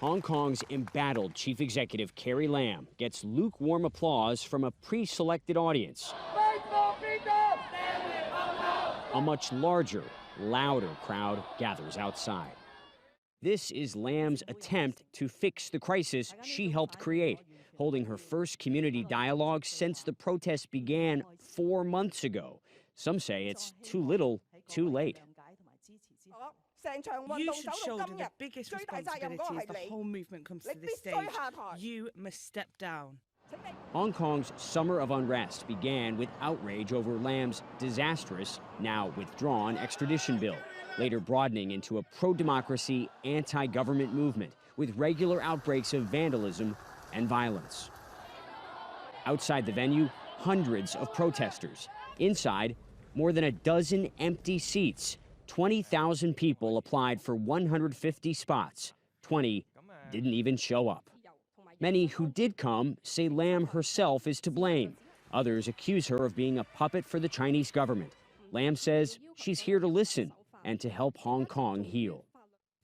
Hong Kong's embattled chief executive Carrie Lam gets lukewarm applause from a pre-selected audience. A much larger, louder crowd gathers outside. This is Lam's attempt to fix the crisis she helped create, holding her first community dialogue since the protests began 4 months ago. Some say it's too little, too late. You should shoulder the biggest responsibility as the whole movement comes to this stage. You must step down. Hong Kong's summer of unrest began with outrage over Lam's disastrous, now withdrawn, extradition bill, later broadening into a pro-democracy, anti-government movement with regular outbreaks of vandalism and violence. Outside the venue, hundreds of protesters. Inside, more than a dozen empty seats. 20,000 people applied for 150 spots. 20 didn't even show up. Many who did come say Lam herself is to blame. Others accuse her of being a puppet for the Chinese government. Lam says she's here to listen and to help Hong Kong heal.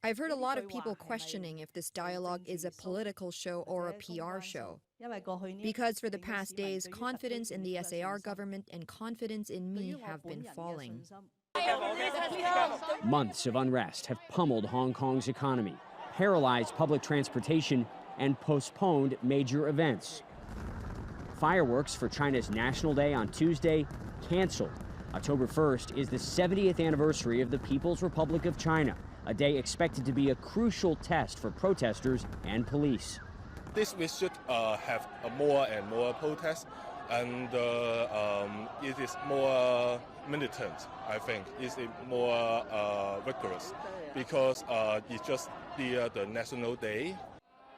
I've heard a lot of people questioning if this dialogue is a political show or a PR show. Because for the past days, confidence in the SAR government and confidence in me have been falling. Months of unrest have pummeled Hong Kong's economy, paralyzed public transportation, and postponed major events. Fireworks for China's National Day on Tuesday canceled. October 1st is the 70th anniversary of the People's Republic of China, a day expected to be a crucial test for protesters and police. This we should have more and more protests, and it is more militant, I think. It's more vigorous because it's just the National Day.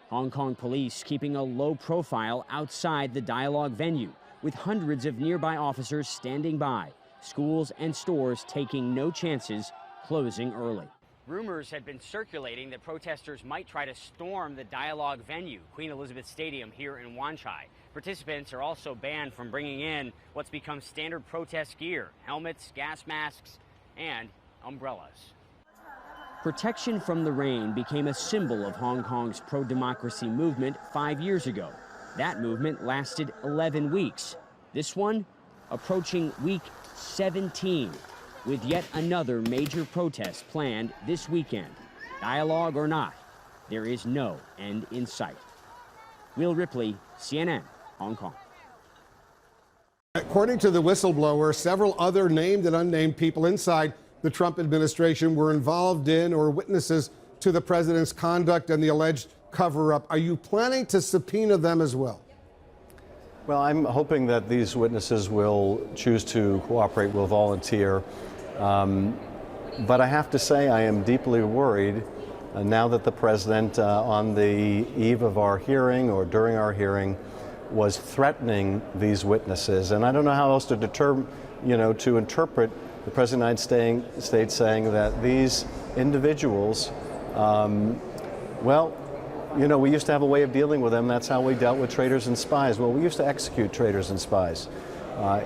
Hong Kong police keeping a low profile outside the dialogue venue, with hundreds of nearby officers standing by, schools and stores taking no chances, closing early. Rumors had been circulating that protesters might try to storm the dialogue venue, Queen Elizabeth Stadium here in Wan Chai. Participants are also banned from bringing in what's become standard protest gear, helmets, gas masks, and umbrellas. Protection from the rain became a symbol of Hong Kong's pro-democracy movement 5 years ago. That movement lasted 11 weeks. This one approaching week 17, with yet another major protest planned this weekend. Dialogue or not, there is no end in sight. Will Ripley, CNN, Hong Kong. According to the whistleblower, several other named and unnamed people inside the Trump administration were involved in or witnesses to the president's conduct and the alleged cover-up. Are you planning to subpoena them as well? Well, I'm hoping that these witnesses will choose to cooperate, will volunteer. But I have to say I am deeply worried now that the president, on the eve of our hearing or during our hearing, was threatening these witnesses. And I don't know how else to to interpret the President of the United States saying that these individuals, we used to have a way of dealing with them. That's how we dealt with traitors and spies. Well, we used to execute traitors and spies.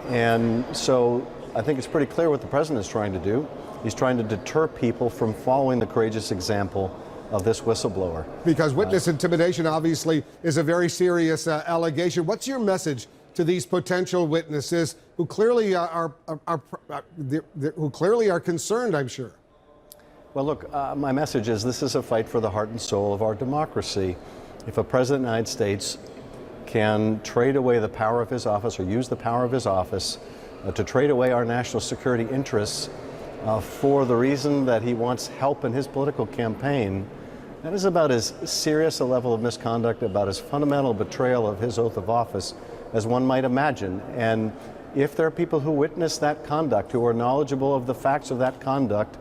And so I think it's pretty clear what the president is trying to do. He's trying to deter people from following the courageous example of this whistleblower. Because witness intimidation obviously is a very serious allegation. What's your message to these potential witnesses who clearly are concerned, I'm sure? Well, look, my message is this is a fight for the heart and soul of our democracy. If a president of the United States can trade away the power of his office or use the power of his office to trade away our national security interests for the reason that he wants help in his political campaign, that is about as serious a level of misconduct, about as fundamental betrayal of his oath of office as one might imagine. And if there are people who witness that conduct, who are knowledgeable of the facts of that conduct,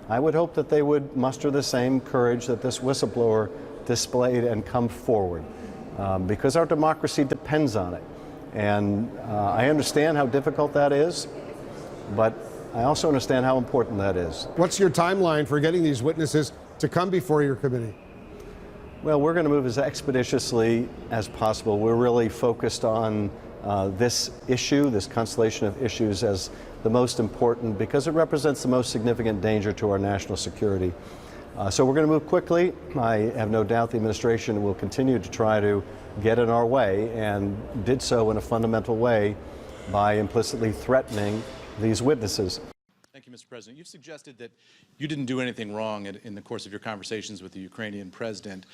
I would hope that they would muster the same courage that this whistleblower displayed and come forward, because our democracy depends on it. And I understand how difficult that is, but I also understand how important that is. What's your timeline for getting these witnesses to come before your committee? Well, we're going to move as expeditiously as possible. We're really focused on this issue, this constellation of issues, as the most important because it represents the most significant danger to our national security. So we're going to move quickly. I have no doubt the administration will continue to try to get in our way, and did so in a fundamental way by implicitly threatening these witnesses. Thank you, Mr. President. You've suggested that you didn't do anything wrong in the course of your conversations with the Ukrainian president.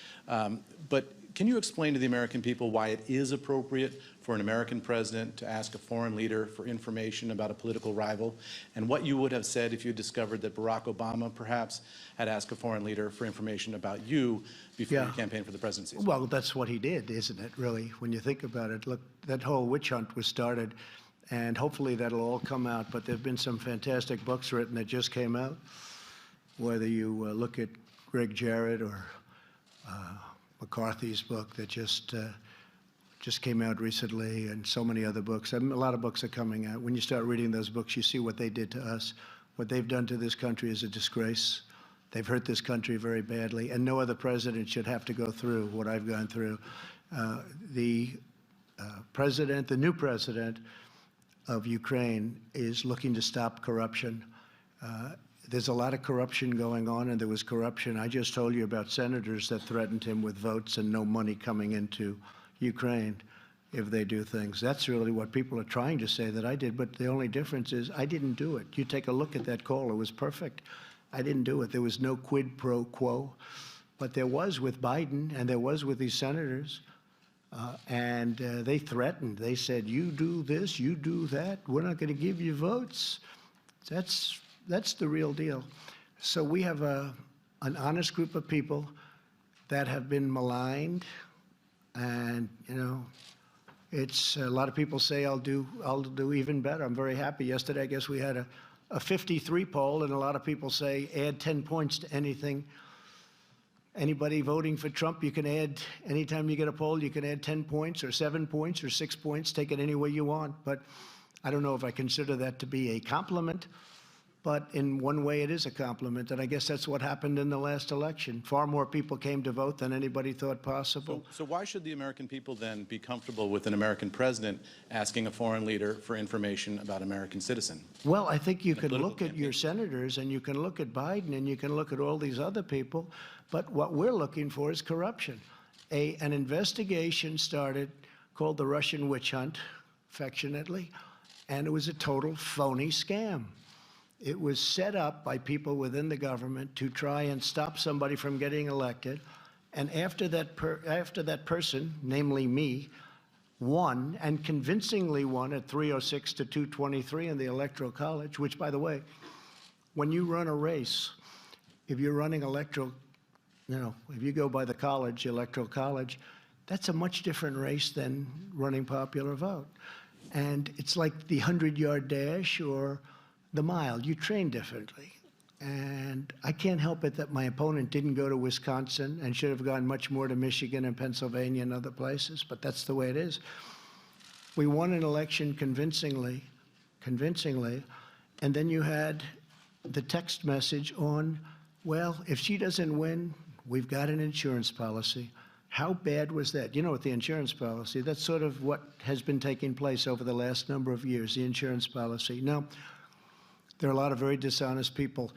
But can you explain to the American people why it is appropriate for an American president to ask a foreign leader for information about a political rival, and what you would have said if you discovered that Barack Obama perhaps had asked a foreign leader for information about you before you campaigned for the presidency? Well, that's what he did, isn't it, really, when you think about it? Look, that whole witch hunt was started, and hopefully that'll all come out. But there have been some fantastic books written that just came out, whether you look at Greg Jarrett or McCarthy's book that just came out recently, and so many other books. I mean, a lot of books are coming out. When you start reading those books, you see what they did to us. What they've done to this country is a disgrace. They've hurt this country very badly, and no other president should have to go through what I've gone through. The new president of Ukraine is looking to stop corruption. There's a lot of corruption going on, and there was corruption. I just told you about senators that threatened him with votes and no money coming into Ukraine if they do things. That's really what people are trying to say that I did, but the only difference is I didn't do it. You take a look at that call. It was perfect. I didn't do it. There was no quid pro quo, but there was with Biden, and there was with these senators. And they threatened. They said, you do this, you do that, we're not going to give you votes. That's the real deal. So we have an honest group of people that have been maligned, and it's a lot of people say I'll do even better. I'm very happy. Yesterday, I guess we had a 53 poll, and a lot of people say add 10 points to anything. Anybody voting for Trump, you can add, anytime you get a poll, you can add 10 points or 7 points or 6 points, take it any way you want. But I don't know if I consider that to be a compliment, but in one way it is a compliment. And I guess that's what happened in the last election. Far more people came to vote than anybody thought possible. So why should the American people then be comfortable with an American president asking a foreign leader for information about American citizen? Well, I think you can look at your senators, and you can look at Biden, and you can look at all these other people. But what we're looking for is corruption. An investigation started called the Russian witch hunt, affectionately, and it was a total phony scam. It was set up by people within the government to try and stop somebody from getting elected. And after that person, namely me, won, and convincingly won at 306 to 223 in the Electoral College, which, by the way, when you run a race, if you're running if you go by the college, Electoral College, that's a much different race than running popular vote. And it's like the 100-yard dash or the mile. You train differently. And I can't help it that my opponent didn't go to Wisconsin and should have gone much more to Michigan and Pennsylvania and other places, but that's the way it is. We won an election convincingly, and then you had the text message on, well, if she doesn't win, we've got an insurance policy. How bad was that? You know, with the insurance policy, that's sort of what has been taking place over the last number of years, the insurance policy. Now, there are a lot of very dishonest people.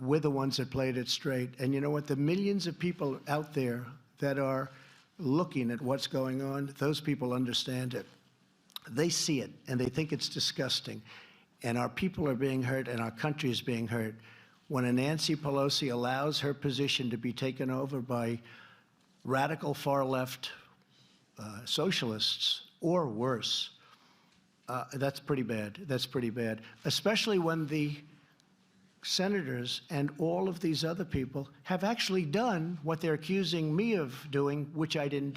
We're the ones that played it straight. And you know what? The millions of people out there that are looking at what's going on, those people understand it. They see it, and they think it's disgusting. And our people are being hurt, and our country is being hurt. When a Nancy Pelosi allows her position to be taken over by radical far-left socialists, or worse, that's pretty bad. That's pretty bad, especially when the senators and all of these other people have actually done what they're accusing me of doing, which I didn't do.